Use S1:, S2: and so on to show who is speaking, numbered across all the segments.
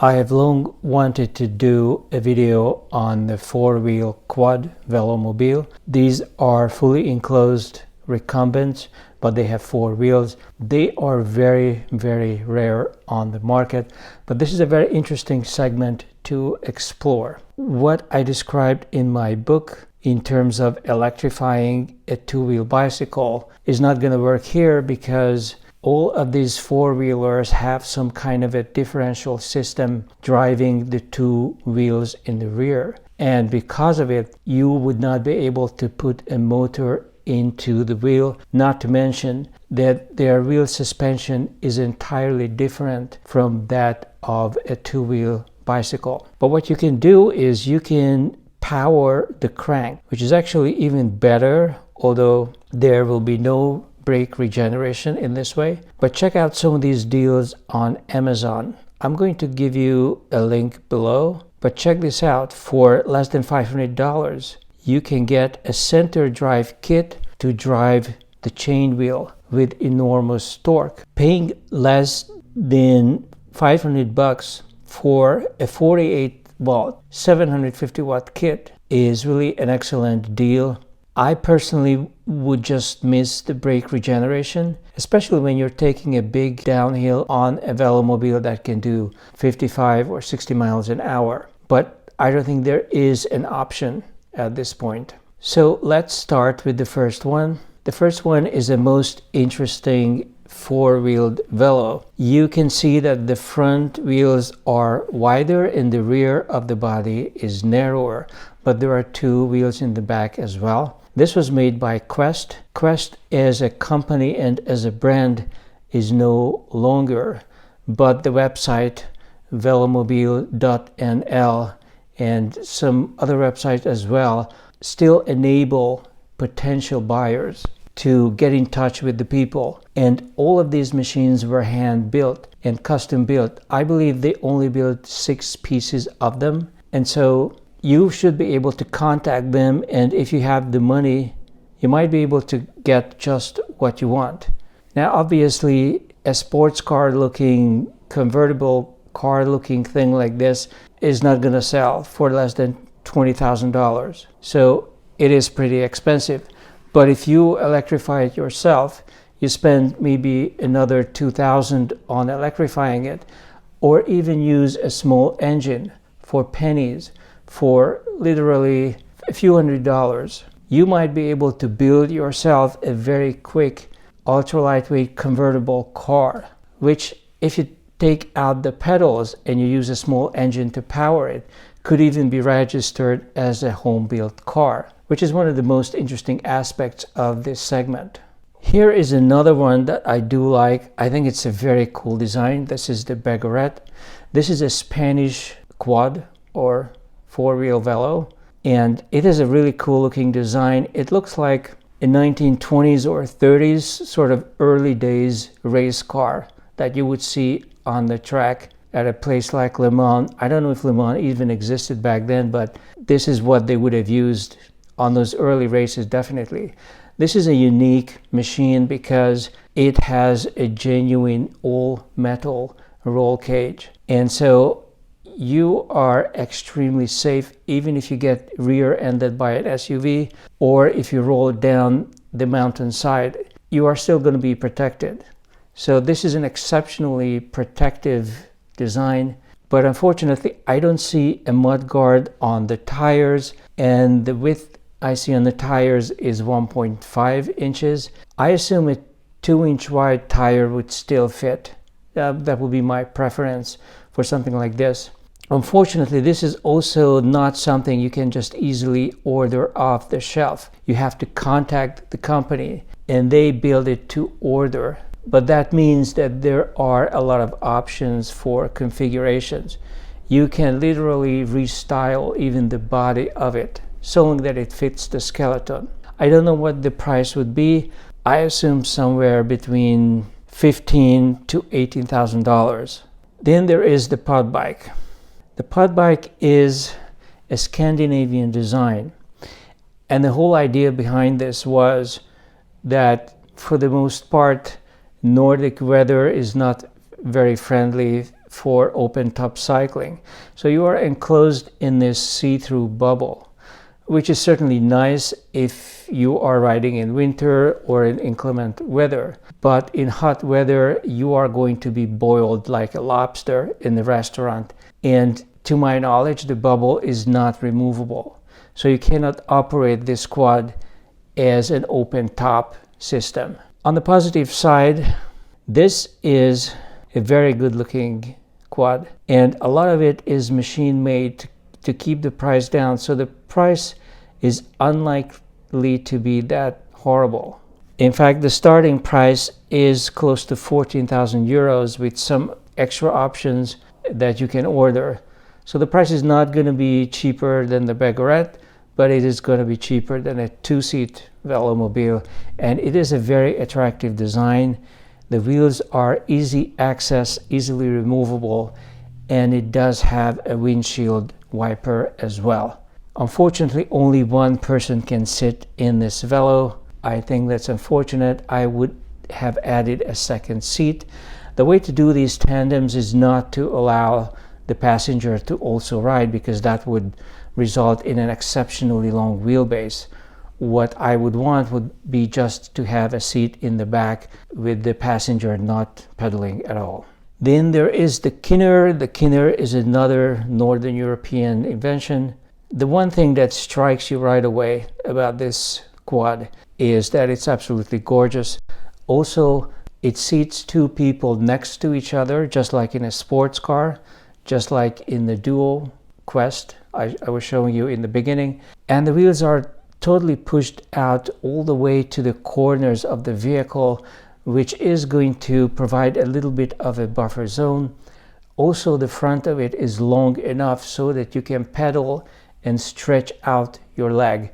S1: I have long wanted to do a video on the four-wheel quad Velomobile. These are fully enclosed recumbents, but they have four wheels. They are very, very rare on the market, but this is a very interesting segment to explore. What I described in my book in terms of electrifying a two-wheel bicycle is not going to work here because all of these four-wheelers have some kind of a differential system driving the two wheels in the rear. And because of it, you would not be able to put a motor into the wheel, not to mention that their wheel suspension is entirely different from that of a two-wheel bicycle. But what you can do is you can power the crank, which is actually even better, although there will be no brake regeneration in this way. But check out some of these deals on Amazon. I'm going to give you a link below, but check this out. For less than $500, you can get a center drive kit to drive the chain wheel with enormous torque. Paying less than $500 for a 48 watt, 750 watt kit is really an excellent deal. I personally would just miss the brake regeneration, especially when you're taking a big downhill on a Velomobile that can do 55 or 60 miles an hour. But I don't think there is an option at this point. So let's start with the first one. The first one is the most interesting four-wheeled Velo. You can see that the front wheels are wider and the rear of the body is narrower, but there are two wheels in the back as well. This was made by Quest. Quest as a company and as a brand is no longer, but the website velomobile.nl and some other websites as well still enable potential buyers to get in touch with the people. And all of these machines were hand built and custom built. I believe they only built 6 pieces of them. And so you should be able to contact them, and if you have the money, you might be able to get just what you want. Now, obviously, a sports car looking, convertible car looking thing like this is not going to sell for less than $20,000. So it is pretty expensive. But if you electrify it yourself, you spend maybe another $2,000 on electrifying it, or even use a small engine for pennies. For literally a few $100s, you might be able to build yourself a very quick, ultra lightweight convertible car, which if you take out the pedals and you use a small engine to power it, could even be registered as a home-built car, which is one of the most interesting aspects of this segment. Here is another one that I do like. I think it's a very cool design. This is the Begorett. This is a Spanish quad or four-wheel Velo, and it is a really cool looking design. It looks like a 1920s or 30s sort of early days race car that you would see on the track at a place like Le Mans. I don't know if Le Mans even existed back then, but this is what they would have used on those early races, definitely. This is a unique machine because it has a genuine all-metal roll cage, and so you are extremely safe even if you get rear-ended by an SUV, or if you roll down the mountainside, you are still going to be protected. So this is an exceptionally protective design, but unfortunately I don't see a mud guard on the tires, and the width I see on the tires is 1.5 inches. I assume a 2-inch wide tire would still fit. That would be my preference for something like this. Unfortunately, this is also not something you can just easily order off the shelf. You have to contact the company and they build it to order. But that means that there are a lot of options for configurations. You can literally restyle even the body of it, so that it fits the skeleton. I don't know what the price would be. I assume somewhere between $15,000 to $18,000. Then there is the Podbike. The Podbike is a Scandinavian design, and the whole idea behind this was that for the most part Nordic weather is not very friendly for open top cycling. So you are enclosed in this see-through bubble, which is certainly nice if you are riding in winter or in inclement weather. But in hot weather, you are going to be boiled like a lobster in the restaurant. And to my knowledge, the bubble is not removable. So you cannot operate this quad as an open top system. On the positive side, this is a very good looking quad, and a lot of it is machine made to keep the price down. So the price is unlikely to be that horrible. In fact, the starting price is close to 14,000 euros with some extra options that you can order. So the price is not going to be cheaper than the Begorett, but it is going to be cheaper than a two-seat Velomobile, and it is a very attractive design. The wheels are easy access, easily removable, and it does have a windshield wiper as well. Unfortunately, only one person can sit in this Velo. I think that's unfortunate. I would have added a second seat. The way to do these tandems is not to allow the passenger to also ride, because that would result in an exceptionally long wheelbase. What I would want would be just to have a seat in the back with the passenger not pedaling at all. Then there is the Kinner. The Kinner is another Northern European invention. The one thing that strikes you right away about this quad is that it's absolutely gorgeous. Also, it seats two people next to each other, just like in a sports car, just like in the DuoQuest I was showing you in the beginning. And the wheels are totally pushed out all the way to the corners of the vehicle, which is going to provide a little bit of a buffer zone. Also, the front of it is long enough so that you can pedal and stretch out your leg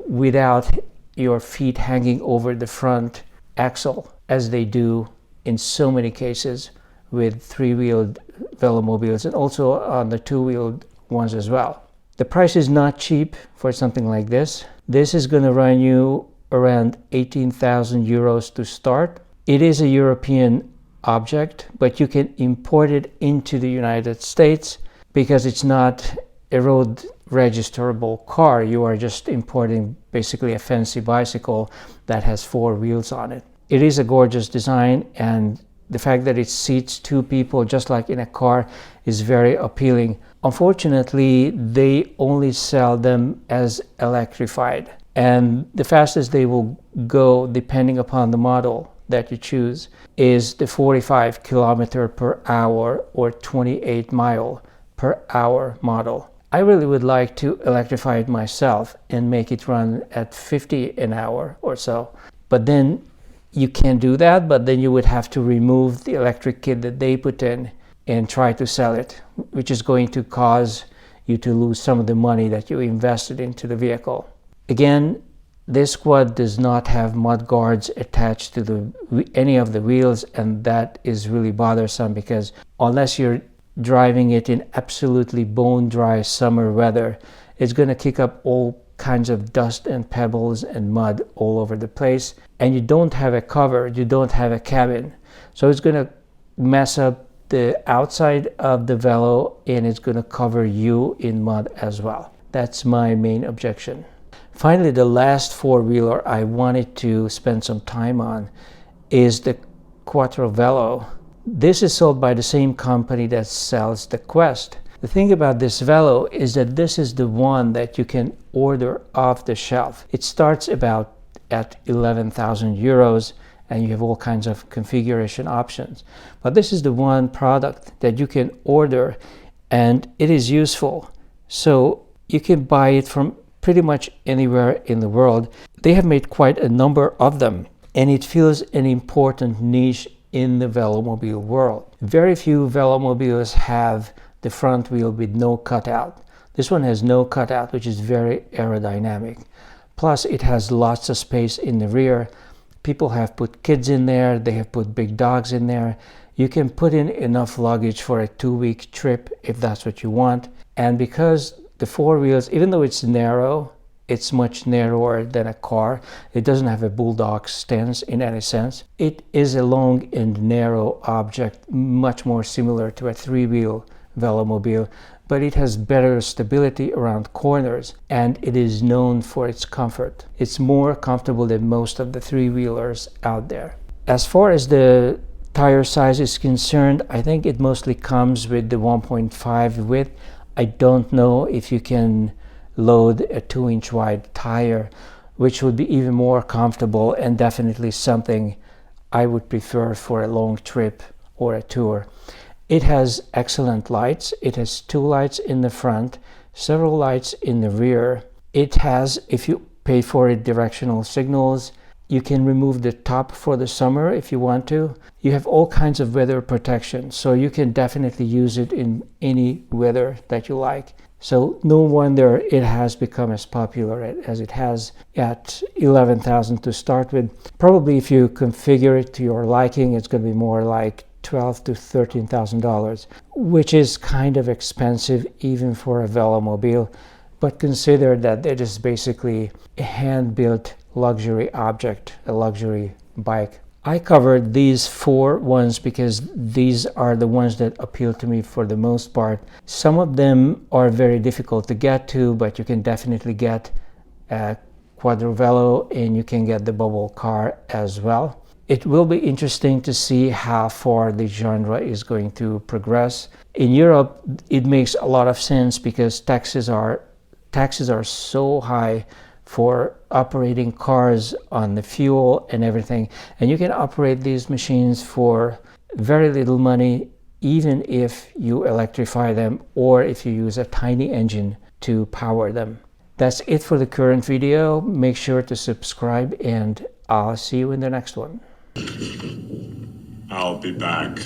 S1: without your feet hanging over the front axle, as they do in so many cases with three-wheeled Velomobiles, and also on the two-wheeled ones as well. The price is not cheap for something like this. This is going to run you around 18,000 euros to start. It is a European object, but you can import it into the United States because it's not a road registerable car. You are just importing basically a fancy bicycle that has four wheels on it. It is a gorgeous design, and the fact that it seats two people just like in a car is very appealing. Unfortunately, they only sell them as electrified, and the fastest they will go, depending upon the model that you choose, is the 45 kilometer per hour or 28 mile per hour model. I really would like to electrify it myself and make it run at 50 an hour or so, but then you can do that, but then you would have to remove the electric kit that they put in and try to sell it, which is going to cause you to lose some of the money that you invested into the vehicle. Again, this quad does not have mud guards attached to any of the wheels, and that is really bothersome because unless you're driving it in absolutely bone dry summer weather, it's going to kick up all kinds of dust and pebbles and mud all over the place. And you don't have a cover, you don't have a cabin, so it's going to mess up the outside of the Velo, and it's going to cover you in mud as well. That's my main objection. Finally, the last four-wheeler I wanted to spend some time on is the Quattrovelo. This is sold by the same company that sells the Quest. The thing about this Velo is that this is the one that you can order off the shelf. It starts about at 11,000 euros, and you have all kinds of configuration options. But this is the one product that you can order, and it is useful. So you can buy it from pretty much anywhere in the world. They have made quite a number of them, and it fills an important niche in the Velomobile world. Very few Velomobiles have the front wheel with no cutout. This one has no cutout, which is very aerodynamic. Plus, it has lots of space in the rear. People have put kids in there, they have put big dogs in there. You can put in enough luggage for a 2-week trip if that's what you want. And because the four wheels, even though it's narrow, It's much narrower than a car. It doesn't have a bulldog stance in any sense. It is a long and narrow object, much more similar to a three-wheel Velomobile, but it has better stability around corners, and it is known for its comfort. It's more comfortable than most of the three-wheelers out there. As far as the tire size is concerned, I think it mostly comes with the 1.5 width. I don't know if you can load a 2-inch wide tire, which would be even more comfortable and definitely something I would prefer for a long trip or a tour. It has excellent lights. It has 2 lights in the front, several lights in the rear. It has, if you pay for it, directional signals. You can remove the top for the summer if you want to. You have all kinds of weather protection, so you can definitely use it in any weather that you like. So no wonder it has become as popular as it has at $11,000 to start with. Probably if you configure it to your liking, it's going to be more like $12,000 to $13,000, which is kind of expensive even for a Velomobile. But consider that it is basically a hand-built luxury object, a luxury bike. I covered these 4 ones because these are the ones that appeal to me for the most part. Some of them are very difficult to get to, but you can definitely get a Quattrovelo and you can get the bubble car as well. It will be interesting to see how far the genre is going to progress. In Europe, it makes a lot of sense because taxes are so high for operating cars on the fuel and everything, and you can operate these machines for very little money, even if you electrify them or if you use a tiny engine to power them. That's it for the current video. Make sure to subscribe and I'll see you in the next one.
S2: I'll be back.